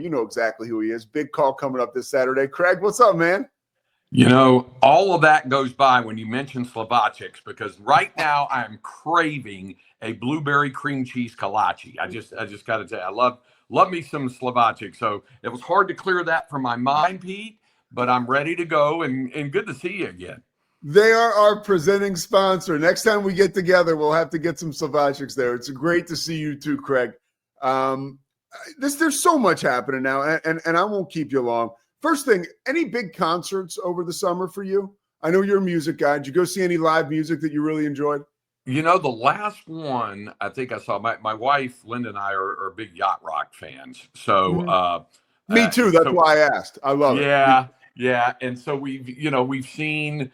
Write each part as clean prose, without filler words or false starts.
You know exactly who he is. Big call coming up this Saturday. Craig, what's up, man? All of that goes by when you mention Slovacics, because right now I'm craving a blueberry cream cheese kolache. I just got to tell you, I love me some Slovacic. So it was hard to clear that from my mind, Pete, but I'm ready to go, and good to see you again. They are our presenting sponsor. Next time we get together, we'll have to get some Slovacics there. It's great to see you too, Craig. There's so much happening now, and I won't keep you long. First thing, any big concerts over the summer for you? I know you're a music guy. Did you go see any live music that you really enjoyed? The last one I think I saw, my wife, Linda, and I are big yacht rock fans. So, Mhm. Me too. That's why I asked. I love it. yeah. And so we've seen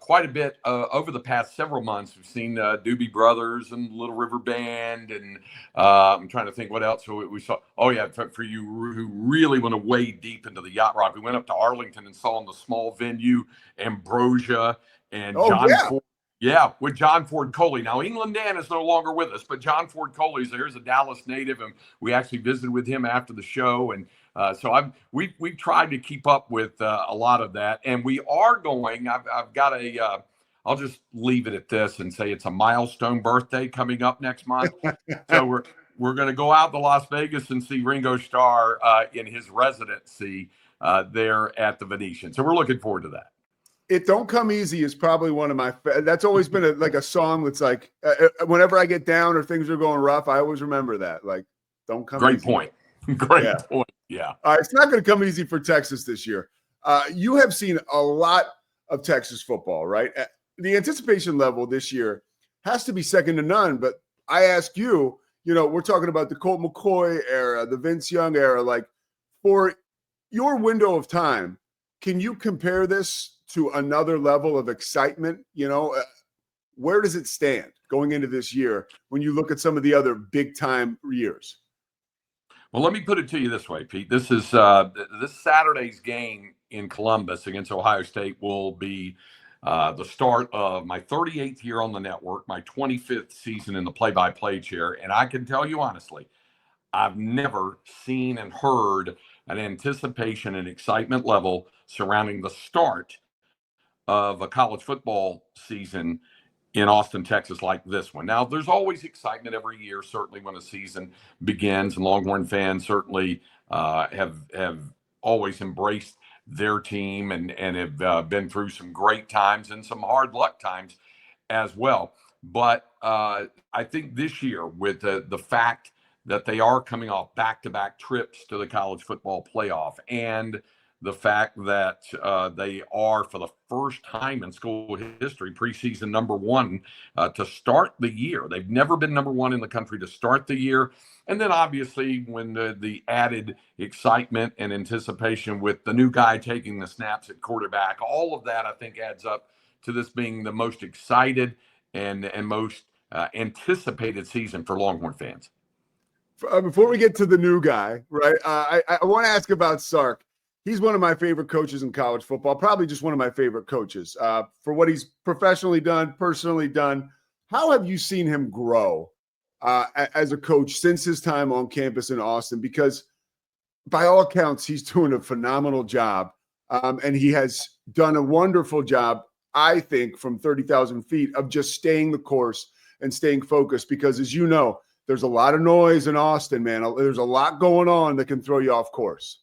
quite a bit over the past several months. We've seen Doobie Brothers and Little River Band, and I'm trying to think what else we saw. Oh yeah, for you who really want to wade deep into the yacht rock, we went up to Arlington and saw in the small venue Ambrosia and Oh John yeah. Ford. Yeah, with John Ford Coley. Now, England Dan is no longer with us, but John Ford Coley's there. He's a Dallas native, and we actually visited with him after the show. And so we've tried to keep up with a lot of that, and we are going. I've got a. I'll just leave it at this and say it's a milestone birthday coming up next month. So we're going to go out to Las Vegas and see Ringo Starr in his residency there at the Venetian. So we're looking forward to that. It Don't Come Easy is probably one of my that's always been like a song that's like whenever I get down or things are going rough, I always remember that. Like, don't come Great easy. Point. Great point. Yeah. All right, it's not going to come easy for Texas this year. You have seen a lot of Texas football, right? The anticipation level this year has to be second to none. But I ask you, we're talking about the Colt McCoy era, the Vince Young era. Like, for your window of time, can you compare this to another level of excitement? Where does it stand going into this year when you look at some of the other big time years? Well, let me put it to you this way, Pete. This is this Saturday's game in Columbus against Ohio State will be the start of my 38th year on the network, my 25th season in the play-by-play chair, and I can tell you honestly, I've never seen and heard an anticipation and excitement level surrounding the start of a college football season in Austin, Texas, like this one. Now, there's always excitement every year, certainly when a season begins, and Longhorn fans certainly have always embraced their team and have been through some great times and some hard luck times as well. But I think this year, with the fact that they are coming off back-to-back trips to the college football playoff, and the fact that they are, for the first time in school history, preseason number one to start the year. They've never been number one in the country to start the year. And then obviously when the added excitement and anticipation with the new guy taking the snaps at quarterback, all of that I think adds up to this being the most excited and most anticipated season for Longhorn fans. Before we get to the new guy, right, I want to ask about Sark. He's one of my favorite coaches in college football, probably just one of my favorite coaches for what he's professionally done, personally done. How have you seen him grow as a coach since his time on campus in Austin? Because by all accounts, he's doing a phenomenal job, and he has done a wonderful job, I think, from 30,000 feet of just staying the course and staying focused. Because as you know, there's a lot of noise in Austin, man. There's a lot going on that can throw you off course.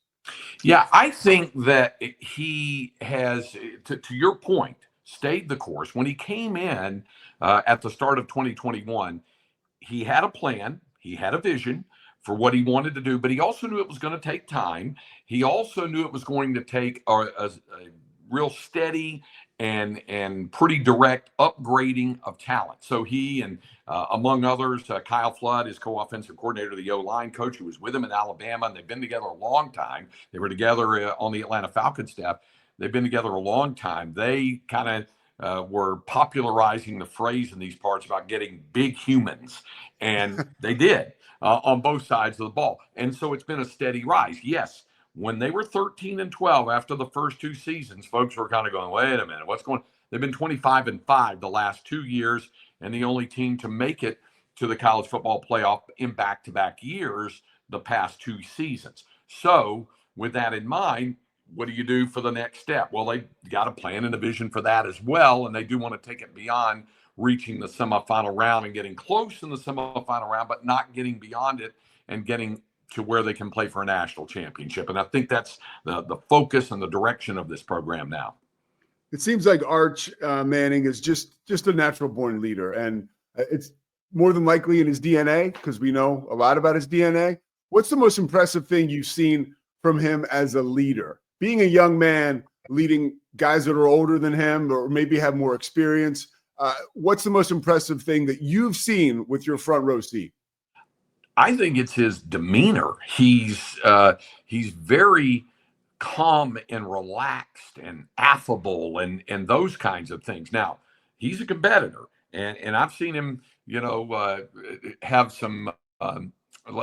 Yeah, I think that he has, to your point, stayed the course. When he came in at the start of 2021, he had a plan, he had a vision for what he wanted to do, but he also knew it was going to take time. He also knew it was going to take a real steady and pretty direct upgrading of talent. So he and among others, Kyle Flood, his co-offensive coordinator, the O-line coach, who was with him in Alabama, and they've been together a long time. They were together on the Atlanta Falcons staff. They've been together a long time. They kind of were popularizing the phrase in these parts about getting big humans, and they did on both sides of the ball. And so it's been a steady rise. Yes, when they were 13-12 after the first two seasons, folks were kind of going, wait a minute, what's going on? They've been 25-5 the last 2 years, and the only team to make it to the college football playoff in back-to-back years the past two seasons. So with that in mind, what do you do for the next step? Well, they got a plan and a vision for that as well, and they do want to take it beyond reaching the semifinal round and getting close in the semifinal round, but not getting beyond it and getting to where they can play for a national championship. And I think that's the focus and the direction of this program now. It seems like Arch Manning is just a natural born leader, and it's more than likely in his DNA because we know a lot about his DNA. What's the most impressive thing you've seen from him as a leader? Being a young man leading guys that are older than him or maybe have more experience, what's the most impressive thing that you've seen with your front row seat? I think it's his demeanor. He's very calm and relaxed and affable and those kinds of things. Now, he's a competitor, and I've seen him, have some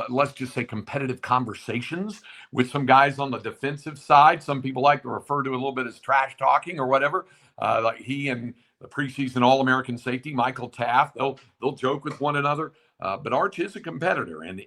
let's just say competitive conversations with some guys on the defensive side. Some people like to refer to a little bit as trash talking or whatever. Like he and the preseason All-American safety Michael Taft, they'll joke with one another. But Arch is a competitor, and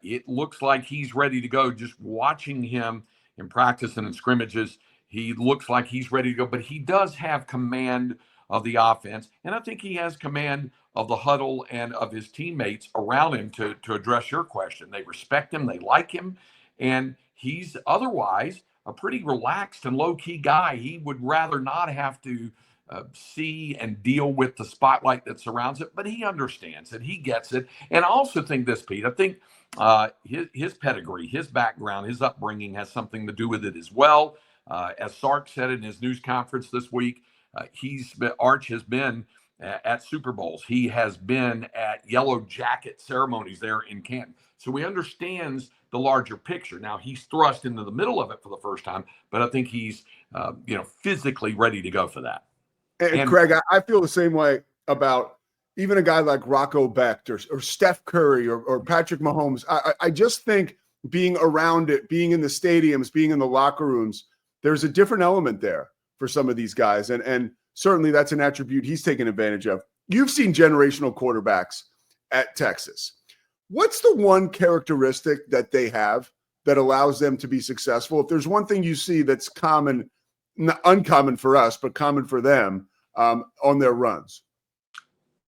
it looks like he's ready to go. Just watching him in practice and in scrimmages, he looks like he's ready to go. But he does have command of the offense, and I think he has command of the huddle and of his teammates around him to address your question. They respect him, they like him, and he's otherwise a pretty relaxed and low-key guy. He would rather not have to see and deal with the spotlight that surrounds it, but he understands it. He gets it. And I also think this, Pete, I think his pedigree, his background, his upbringing has something to do with it as well. As Sark said in his news conference this week, Arch has been at Super Bowls. He has been at Yellow Jacket ceremonies there in Canton. So he understands the larger picture. Now he's thrust into the middle of it for the first time, but I think he's physically ready to go for that. And Craig, I feel the same way about even a guy like Rocco Becht or Steph Curry or Patrick Mahomes. I just think being around it, being in the stadiums, being in the locker rooms, there's a different element there for some of these guys. And certainly that's an attribute he's taken advantage of. You've seen generational quarterbacks at Texas. What's the one characteristic that they have that allows them to be successful? If there's one thing you see that's common, not uncommon for us, but common for them on their runs.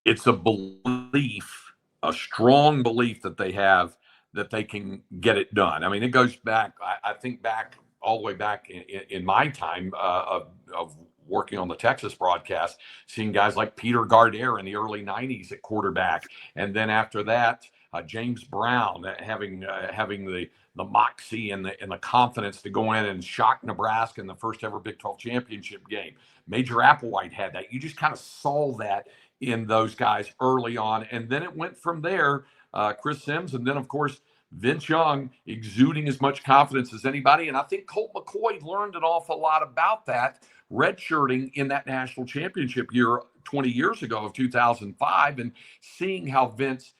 It's a belief, a strong belief that they have that they can get it done. I mean, it goes back, I think back all the way back in my time of working on the Texas broadcast, seeing guys like Peter Gardere in the early 90s at quarterback. And then after that, James Brown having the moxie and the confidence to go in and shock Nebraska in the first ever Big 12 championship game. Major Applewhite had that. You just kind of saw that in those guys early on. And then it went from there, Chris Sims, and then, of course, Vince Young exuding as much confidence as anybody. And I think Colt McCoy learned an awful lot about that, redshirting in that national championship year 20 years ago of 2005, and seeing how Vince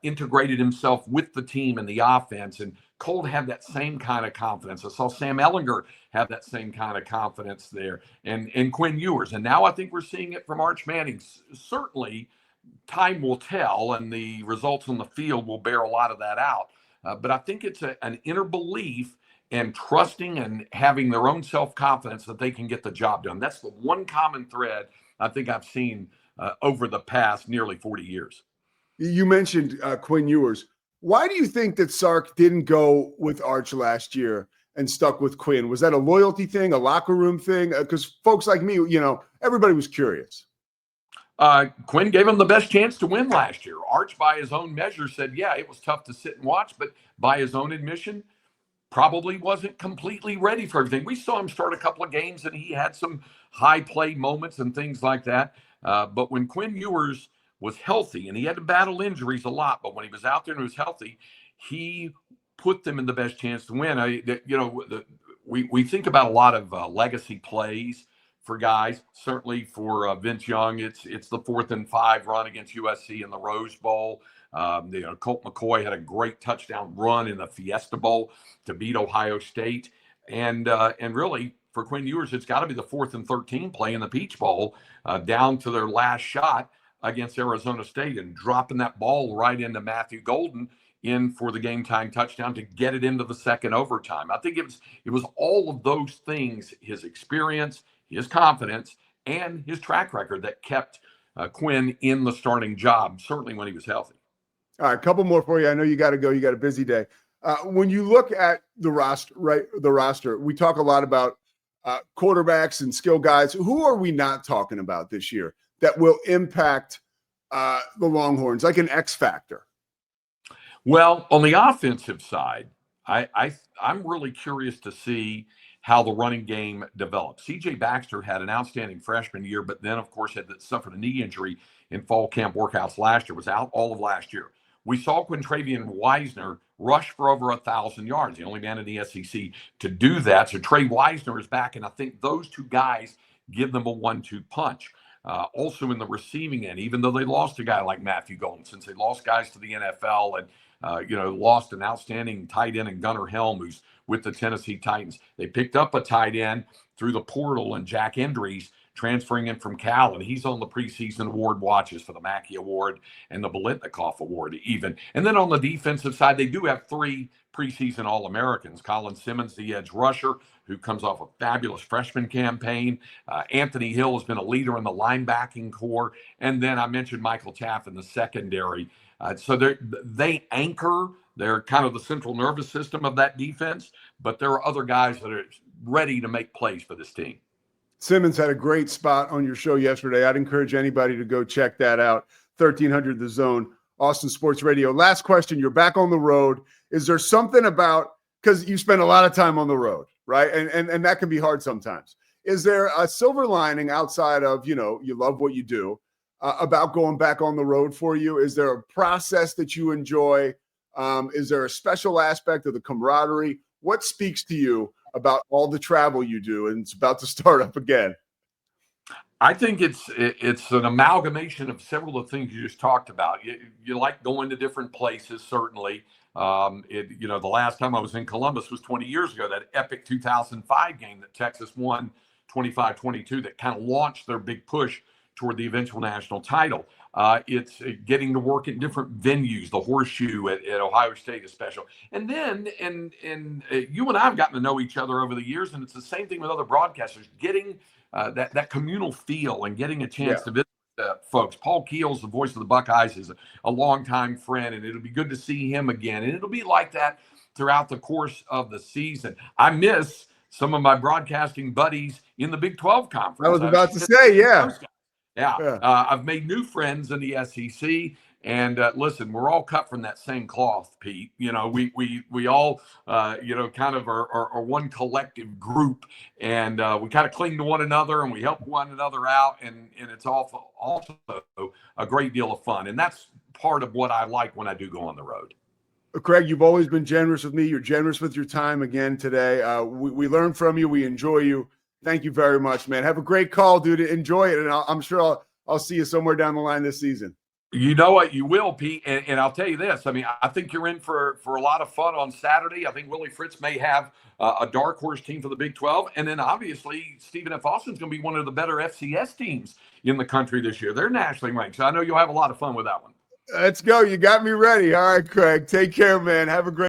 integrated himself with the team and the offense. And Colt had that same kind of confidence. I saw Sam Ehlinger have that same kind of confidence there, and Quinn Ewers. And now I think we're seeing it from Arch Manning. Certainly, time will tell, and the results on the field will bear a lot of that out. But I think it's an inner belief and trusting and having their own self-confidence that they can get the job done. That's the one common thread I think I've seen over the past nearly 40 years. You mentioned Quinn Ewers. Why do you think that Sark didn't go with Arch last year and stuck with Quinn? Was that a loyalty thing, a locker room thing? Because folks like me, everybody was curious. Quinn gave him the best chance to win last year. Arch, by his own measure, said, yeah, it was tough to sit and watch, but by his own admission, probably wasn't completely ready for everything. We saw him start a couple of games, and he had some high play moments and things like that. But when Quinn Ewers was healthy, and he had to battle injuries a lot, but when he was out there and was healthy, he put them in the best chance to win. We think about a lot of legacy plays for guys. Certainly for Vince Young, it's the 4th and 5 run against USC in the Rose Bowl. Colt McCoy had a great touchdown run in the Fiesta Bowl to beat Ohio State, and really for Quinn Ewers, it's got to be the 4th and 13 play in the Peach Bowl down to their last shot against Arizona State and dropping that ball right into Matthew Golden in for the game tying touchdown to get it into the second overtime. I think it was all of those things, his experience, his confidence, and his track record that kept Quinn in the starting job, certainly when he was healthy. All right, a couple more for you. I know you got to go. You got a busy day. When you look at the roster, right? The roster, we talk a lot about quarterbacks and skill guys. Who are we not talking about this year that will impact the Longhorns, like an X factor? Well, on the offensive side, I'm really curious to see how the running game develops. C.J. Baxter had an outstanding freshman year, but then, of course, suffered a knee injury in fall camp workouts last year, was out all of last year. We saw Quintravian Wisner rush for over 1,000 yards, the only man in the SEC to do that. So Trey Wisner is back, and I think those two guys give them a 1-2 punch. Also in the receiving end, even though they lost a guy like Matthew Golden, since they lost guys to the NFL and lost an outstanding tight end in Gunnar Helm, who's with the Tennessee Titans. They picked up a tight end through the portal and Jack Endries, transferring in from Cal, and he's on the preseason award watches for the Mackey Award and the Bolitnikoff Award even. And then on the defensive side, they do have 3 preseason All-Americans. Colin Simmons, the edge rusher, who comes off a fabulous freshman campaign. Anthony Hill has been a leader in the linebacking core. And then I mentioned Michael Taft in the secondary. So they anchor. They're kind of the central nervous system of that defense, but there are other guys that are ready to make plays for this team. Simmons had a great spot on your show yesterday. I'd encourage anybody to go check that out. 1300 The Zone, Austin Sports Radio. Last question. You're back on the road. Is there something about, because you spend a lot of time on the road, right? And that can be hard sometimes. Is there a silver lining outside of, you love what you do, about going back on the road for you? Is there a process that you enjoy? Is there a special aspect of the camaraderie? What speaks to you about all the travel you do, and it's about to start up again? I think it's an amalgamation of several of the things you just talked about. You like going to different places, certainly. The last time I was in Columbus was 20 years ago, that epic 2005 game that Texas won 25-22 that kind of launched their big push toward the eventual national title. It's getting to work in different venues, the Horseshoe at Ohio State is special. And then, you and I have gotten to know each other over the years, and it's the same thing with other broadcasters, getting that communal feel and getting a chance to visit folks. Paul Keels, the voice of the Buckeyes, is a longtime friend, and it'll be good to see him again. And it'll be like that throughout the course of the season. I miss some of my broadcasting buddies in the Big 12 conference. I was about to say, yeah. I've made new friends in the SEC, and listen, we're all cut from that same cloth, Pete. We all kind of are one collective group, and we kind of cling to one another, and we help one another out, and it's also a great deal of fun, and that's part of what I like when I do go on the road. Craig, you've always been generous with me. You're generous with your time again today. We learn from you. We enjoy you. Thank you very much, man. Have a great call, dude. Enjoy it, and I'm sure I'll see you somewhere down the line this season. You know what? You will, Pete. And I'll tell you this. I mean, I think you're in for a lot of fun on Saturday. I think Willie Fritz may have a dark horse team for the Big 12. And then, obviously, Stephen F. Austin's going to be one of the better FCS teams in the country this year. They're nationally ranked. So I know you'll have a lot of fun with that one. Let's go. You got me ready. All right, Craig. Take care, man. Have a great